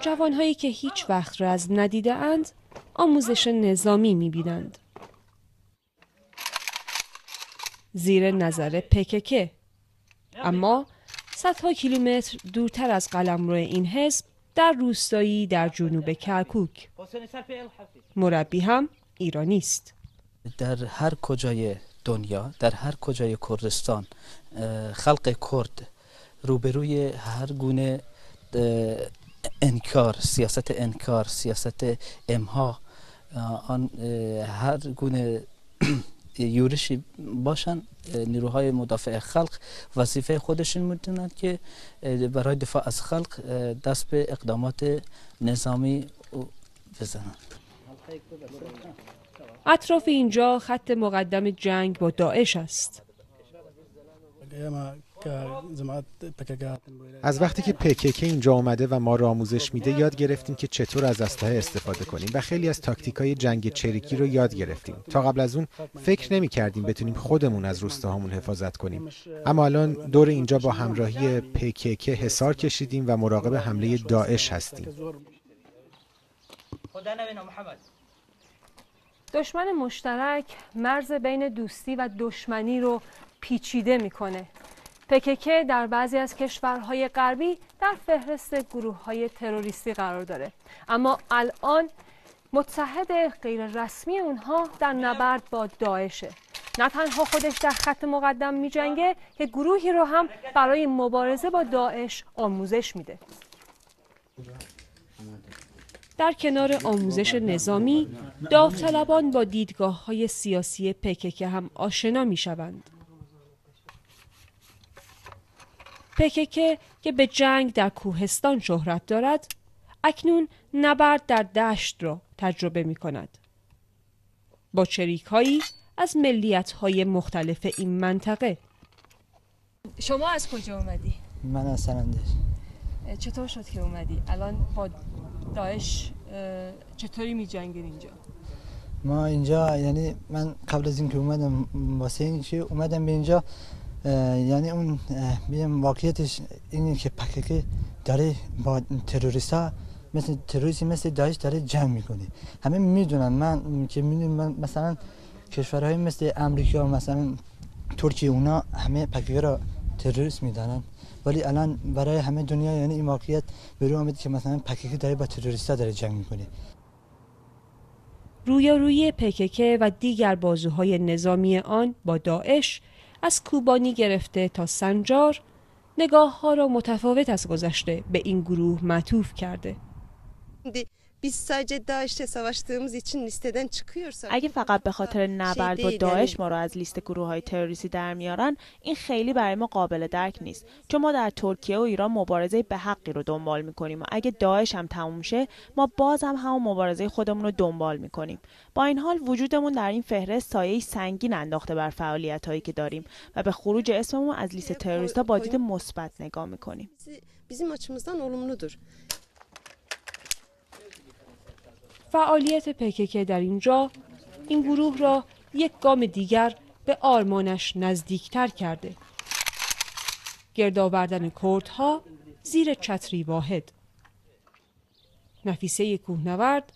جوانهایی که هیچ وقت رزم ندیده اند آموزش نظامی می‌بینند. زیر نظر PKK. اما صدها کیلومتر دورتر از قلمرو این حزب در روستایی در جنوب کرکوک. مربی هم ایرانی است. در هر کجای دنیا، در هر کجای کردستان، خلق کرد روبروی هر گونه انکار، سیاست امها، آن هر گونه یورشی باشن، نیروهای مدافع خلق وظیفه خودشون میدونند که برای دفاع از خلق دست به اقدامات نظامی بزنند. اطراف اینجا خط مقدم جنگ با داعش است. از وقتی که PKK اینجا اومده و ما را آموزش میده یاد گرفتیم که چطور از اسلحه استفاده کنیم و خیلی از تاکتیکای جنگ چریکی رو یاد گرفتیم. تا قبل از اون فکر نمی کردیم بتونیم خودمون از روستاهامون حفاظت کنیم. اما الان دور اینجا با همراهی PKK حصار کشیدیم و مراقب حمله داعش هستیم. دشمن مشترک مرز بین دوستی و دشمنی رو پیچیده میکنه. PKK در بعضی از کشورهای غربی در فهرست گروه‌های تروریستی قرار داره، اما الان متحد غیررسمی اونها در نبرد با داعشه. نه تنها خودش در خط مقدم میجنگه که گروهی رو هم برای مبارزه با داعش آموزش میده. در کنار آموزش نظامی، داوطلبان با دیدگاه‌های سیاسی PKK هم آشنا میشوند. PKK که به جنگ در کوهستان شهرت دارد، اکنون نبرد در دشت را تجربه می کند. با شریک‌هایی از ملیت‌های مختلف این منطقه. شما از کجا اومدی؟ من از سرندج. چطور شد که اومدی؟ الان با داعش چطوری می جنگین اینجا؟ ما اینجا، یعنی من قبل از اینکه اومدم واسه اینکه اومدم به اینجا، یعنی اون بیم واقعیتش اینه که PKK داره با تروریستا مثل داعش داره جنگ میکنه. همه میدونن، من که میدونم مثلا کشورهای مثل امریکا، مثلا ترکیه، اونا همه PKK را تروریست میدانن، ولی الان برای همه دنیا یعنی این واقعیت به روی آمده که مثلا PKK داره با تروریستا داره جنگ میکنه. رویارویی PKK و دیگر بازوهای نظامی آن با داعش از کوبانی گرفته تا سنجار، نگاه ها را متفاوت از گذشته به این گروه معطوف کرده. اگه فقط به خاطر نبرد با داعش ما را از لیست گروه‌های تروریستی در میارن، این خیلی برای ما قابل درک نیست، چون ما در ترکیه و ایران مبارزه به حقی رو دنبال میکنیم و اگه داعش هم تموم شه، ما باز هم همون مبارزه خودمون رو دنبال میکنیم. با این حال وجودمون در این فهرست سایه‌ای سنگین انداخته بر فعالیت‌هایی که داریم و به خروج اسممون از لیست تروریست‌ها با دید مثبت نگاه میکنیم. bizim açımızdan olumludur. فعالیت PKK در اینجا این گروه را یک گام دیگر به آرمانش نزدیکتر کرده. گرد آوردن کردها زیر چتری واحد. نفیسه کوهنورد،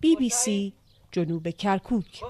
BBC جنوب کرکوک.